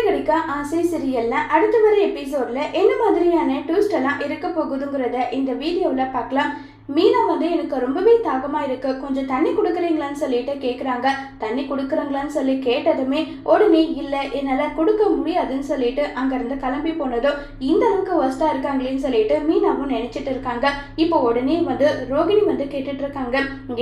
கடிக்க ஆசை சீரியல்ல அடுத்து வர எபிசோட்ல என்ன மாதிரியான ட்விஸ்ட் எல்லாம் இருக்க போகுதுங்கிறத இந்த வீடியோவில் பார்க்கலாம். மீனா எனக்கு ரொம்பவே தாகமா இருக்கு, கொஞ்சம் தண்ணி கொடுக்குறீங்களான்னு சொல்லிட்டு கேட்குறாங்க. தண்ணி கொடுக்குறாங்களான்னு சொல்லி கேட்டதுமே உடனே இல்லை என்னால் கொடுக்க முடியாதுன்னு சொல்லிட்டு அங்கேருந்து கிளம்பி போனதும் இந்த அளவுக்கு ஒஸ்டா இருக்காங்களேன்னு சொல்லிட்டு மீனாவும் நினைச்சிட்டு இருக்காங்க. இப்போ உடனே ரோகிணி கேட்டுட்டு இருக்காங்க,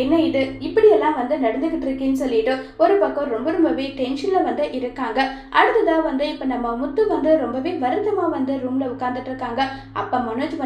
என்ன இது இப்படியெல்லாம் நடந்துகிட்டு இருக்கேன்னு சொல்லிட்டு ஒரு பக்கம் ரொம்பவே டென்ஷன்ல இருக்காங்க. அடுத்ததா இப்போ நம்ம முத்து ரொம்பவே வருத்தமா ரூம்ல உட்கார்ந்துட்டு இருக்காங்க. அப்ப மனோஜ்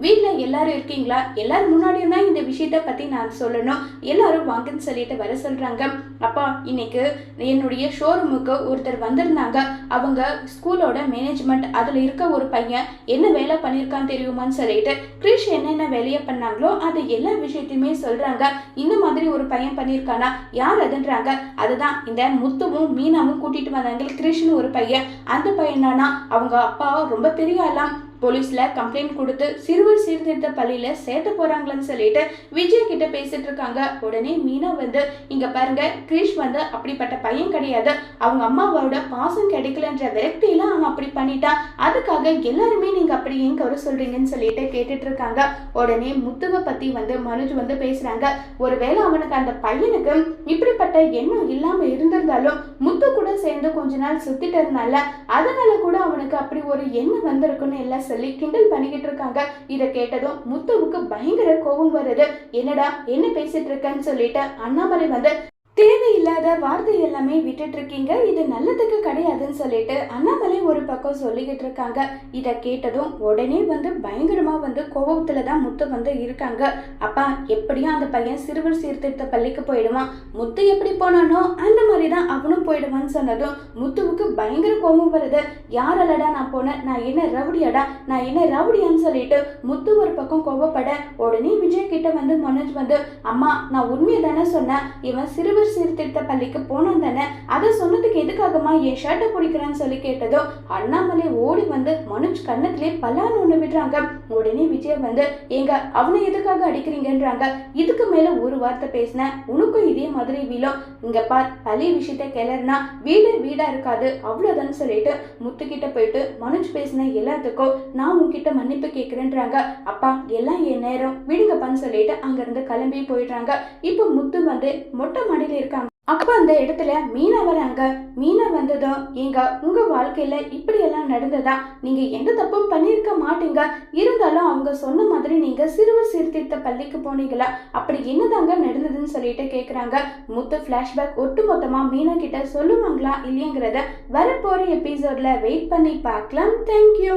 வீட்டுல எல்லாரும் இருக்கீங்களா, எல்லாரும் முன்னாடியும் தான் இந்த விஷயத்த பத்தி நான் சொல்லணும், எல்லாரும் வாங்கன்னு சொல்லிட்டு வர சொல்றாங்க. அப்பா இன்னைக்கு என்னுடைய ஷோரூமுக்கு ஒருத்தர் வந்திருந்தாங்க, அவங்க ஸ்கூலோட மேனேஜ்மெண்ட், அதுல இருக்க ஒரு பையன் என்ன வேலை பண்ணிருக்கான்னு தெரியுமான்னு சொல்லிட்டு கிரிஷ் என்னென்ன வேலையை பண்ணாங்களோ அது எல்லா விஷயத்தையுமே சொல்றாங்க. இந்த மாதிரி ஒரு பையன் பண்ணிருக்கானா, யார் அதுன்றாங்க. அதுதான் இந்த முத்துவும் மீனாவும் கூட்டிட்டு வந்தாங்க. கிரிஷ்னு ஒரு பையன், அந்த பையன் தானா அவங்க அப்பா ரொம்ப பெரிய ஆளாம், போலீஸ்ல கம்ப்ளைண்ட் கொடுத்து சிறுவர் சீர்திருத்த பள்ளியில சேர்த்து போறாங்கன்னு சொல்லிட்டு விஜய் கிட்ட பேசிட்டு இருக்காங்க. உடனே மீனா இங்க பாருங்க, கிரிஷ் அப்படிப்பட்ட பையன் கிடையாது, அவங்க அம்மாவோட பாசம் கிடைக்கலன்ற விரக்தியில அவன் அப்படி பண்ணிட்டான், அதுக்காக எல்லாருமே நீங்க அப்படி ஏன் கவர சொல்றீங்கன்னு சொல்லிட்டு கேட்டுட்டு இருக்காங்க. உடனே முத்துவை பத்தி மனோஜ் பேசுறாங்க. ஒருவேளை அவனுக்கு அந்த பையனுக்கு இப்படிப்பட்ட எண்ணம் இல்லாம இருந்திருந்தாலும் முத்து கூட சேர்ந்து கொஞ்ச நாள் சுத்திட்டு இருந்தால, அதனால கூட அவனுக்கு அப்படி ஒரு எண்ணம் வந்திருக்குன்னு எல்லாம் சொல்லி கிண்டல் பண்ணிக்கிட்டு இருக்காங்க. இதை கேட்டதும் முத்துவுக்கு பயங்கர கோபம் வருது. என்னடா என்ன பேசிட்டு இருக்கன்னு சொல்லிட்டு அண்ணாமலை தேவையில்லாத வார்த்தை எல்லாமே விட்டுட்டு இருக்கீங்க, இது நல்லதுக்கு கிடையாதுன்னு சொல்லிட்டு அண்ணாமலை ஒரு பக்கம் சொல்லிக்கிட்டு இருக்காங்க. இதை கேட்டதும் உடனே பயங்கரமா கோபத்துல தான் முத்து இருக்காங்க. அப்பா எப்படியும் அந்த பையன் சிறுவர் சீர்திருத்த பள்ளிக்கு போயிடுவான், முத்து எப்படி போனானோ அந்த மாதிரிதான் அவனும் போயிடுவான்னு சொன்னதும் முத்துவுக்கு பயங்கர கோபம் வருது. யாரலடா நான் போனேன், நான் என்ன ரவுடியாடா, நான் என்ன ரவுடியான்னு சொல்லிட்டு முத்து ஒரு பக்கம் கோபப்பட உடனே விஜய் கிட்ட மனோஜ் அம்மா நான் உண்மையை தானே சொன்னேன், இவன் சிறுவர் சீர்திருத்த பள்ளிக்கு போனான் தானே, அதை சொன்னதுக்கு எதுக்காகமா என் ஷர்ட்டை பிடிக்கிறான்னு சொல்லி கேட்டதோ அண்ணாமலை ஓடி மனோஜ் கண்ணத்திலே பல்லான்னு ஒண்ணு விடுறாங்க. உடனே விஜய் ஏங்க அவனை எதுக்காக அடிக்கிறீங்கன்றாங்க. இதுக்கு மேல ஒரு வார்த்தை பேசின உனக்கும் இதே மாதிரி வீழும், இங்க பார் பழைய விஷயத்த கிளறினா வீடு வீடா இருக்காது அவ்வளவுதான் சொல்லிட்டு முத்துக்கிட்ட போயிட்டு மனோஜ் பேசின எல்லாத்துக்கும் நான் உன்கிட்ட மன்னிப்பு கேட்கிறேன்றாங்க. அப்பா எல்லாம் என் நேரம் விடுங்கப்பான்னு சொல்லிட்டு அங்க இருந்து கிளம்பி போயிடுறாங்க. இப்ப முத்து மொட்டை மாடியில இருக்காங்க. அப்ப அந்த இடத்துல மீனா வராங்க. மீனா வந்ததும் ஏங்க உங்க வாழ்க்கையில இப்படி எல்லாம் நடந்ததா, நீங்க எந்த தப்பும் பண்ணிருக்க மாட்டீங்க, இருந்தாலும் அவங்க சொன்ன மாதிரி நீங்க சிறுவர் சீர்திருத்த பள்ளிக்கு போனீங்களா, அப்படி என்னதாங்க நடந்ததுன்னு சொல்லிட்டு கேக்குறாங்க. முத்து பிளாஷ்பேக் ஒட்டு மொத்தமா மீனா கிட்ட சொல்லுவாங்களா இல்லையங்கிறத வரப்போற எபிசோட்ல வெயிட் பண்ணி பார்க்கலாம். தேங்க்யூ.